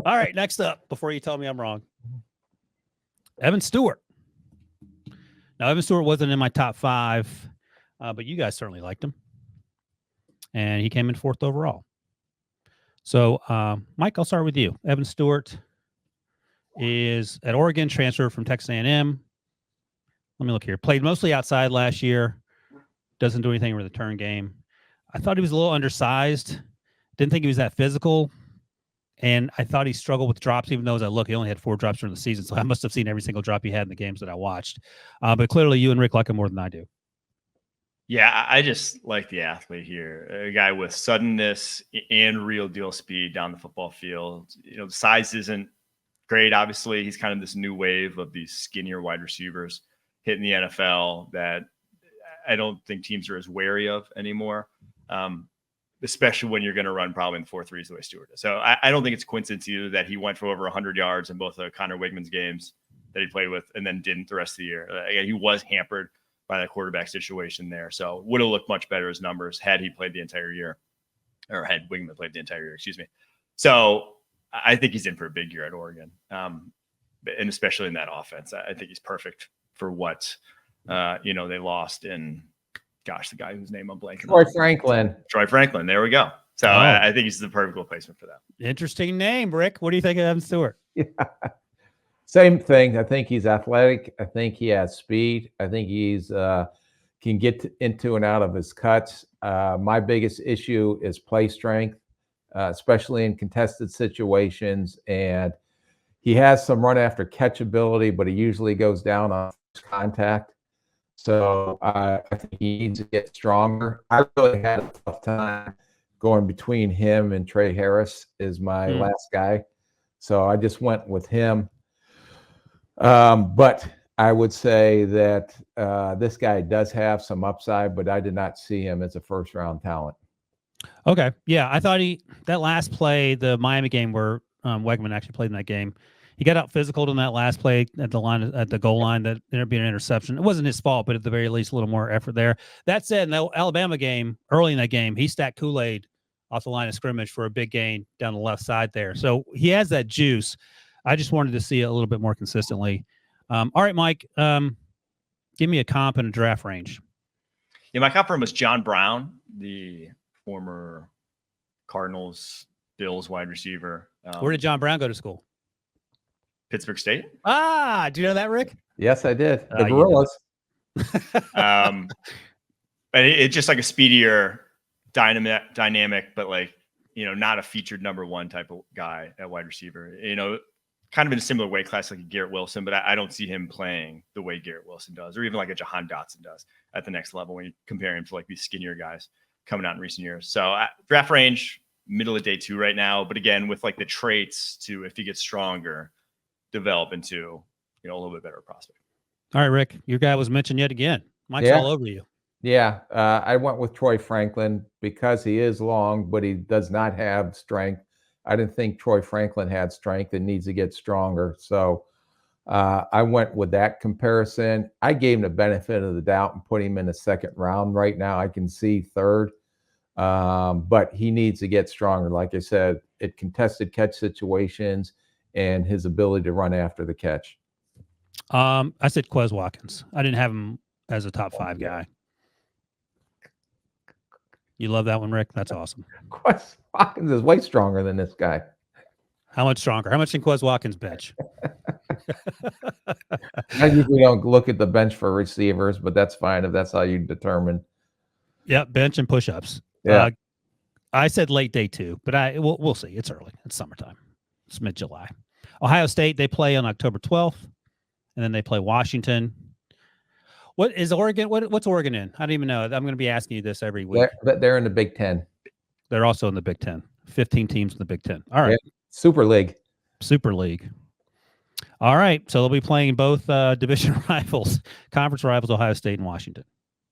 All right, next up, before you tell me I'm wrong, Evan Stewart. Now, Evan Stewart wasn't in my top 5, but you guys certainly liked him. And he came in 4th overall. So, Mike, I'll start with you. Evan Stewart is at Oregon, transferred from Texas A&M. Let me look here. Played mostly outside last year. Doesn't do anything in the return game. I thought he was a little undersized. Didn't think he was that physical. And I thought he struggled with drops, even though as I look, he only had 4 drops during the season. So I must have seen every single drop he had in the games that I watched. But clearly you and Rick like him more than I do. Yeah, I just like the athlete here. A guy with suddenness and real deal speed down the football field. You know, the size isn't great, obviously. He's kind of this new wave of these skinnier wide receivers hitting the NFL that I don't think teams are as wary of anymore, especially when you're going to run probably in the 4-3s the way Stewart is. So I don't think it's a coincidence either that he went for over 100 yards in both of Connor Wigman's games that he played with and then didn't the rest of the year. He was hampered by that quarterback situation there. So would have looked much better as numbers had he played the entire year, or had Wigman played the entire year, excuse me. So I think he's in for a big year at Oregon. And especially in that offense, I think he's perfect for what, they lost in, the guy whose name I'm blanking on. Troy Franklin. There we go. So I think he's the perfect replacement for that. Interesting name, Rick. What do you think of Evan Stewart? Yeah. Same thing. I think he's athletic. I think he has speed. I think he's can get into and out of his cuts. My biggest issue is play strength, especially in contested situations. And he has some run after catch ability, but he usually goes down on contact. So I think he needs to get stronger. I really had a tough time going between him and Trey Harris is my last guy. So I just went with him. But I would say that this guy does have some upside, but I did not see him as a first-round talent. Okay. Yeah, I thought that last play, the Miami game where Wegman actually played in that game, he got out physical in that last play at the goal line that ended up being an interception. It wasn't his fault, but at the very least, a little more effort there. That said, in the Alabama game, early in that game, he stacked Kool-Aid off the line of scrimmage for a big gain down the left side there. So he has that juice. I just wanted to see it a little bit more consistently. All right, Mike, give me a comp and a draft range. Yeah, my comp for him was John Brown, the former Cardinals, Bills wide receiver. Where did John Brown go to school? Pittsburgh State. Ah, do you know that, Rick? Yes, I did. The Gorillas. And it's just like a speedier, dynamic, but not a featured number one type of guy at wide receiver. Kind of in a similar weight class like Garrett Wilson, but I don't see him playing the way Garrett Wilson does, or even like a Jahan Dotson does at the next level when you compare him to like these skinnier guys coming out in recent years. So draft range, middle of day 2 right now, but again, with like the traits to, if he gets stronger, develop into, a little bit better prospect. All right, Rick, your guy was mentioned yet again. Mike's all over you. Yeah, I went with Troy Franklin because he is long, but he does not have strength. I didn't think Troy Franklin had strength and needs to get stronger. So I went with that comparison. I gave him the benefit of the doubt and put him in the second round. Right now, I can see third, but he needs to get stronger. Like I said, it contested catch situations and his ability to run after the catch. I said Quez Watkins. I didn't have him as a top 5 guy. You love that one, Rick? That's awesome. Quez Watkins is way stronger than this guy. How much stronger? How much can Quez Watkins bench? I usually don't look at the bench for receivers, but that's fine if that's how you determine. Yeah, bench and push-ups. Yeah. I said late day 2, but we'll see. It's early. It's summertime. It's mid-July. Ohio State, they play on October 12th, and then they play Washington. What is Oregon? What's Oregon in? I don't even know. I'm going to be asking you this every week. They're in the Big Ten. They're also in the Big Ten. 15 teams in the Big Ten. All right. Yeah. Super League. All right. So they'll be playing both division rivals, conference rivals, Ohio State and Washington.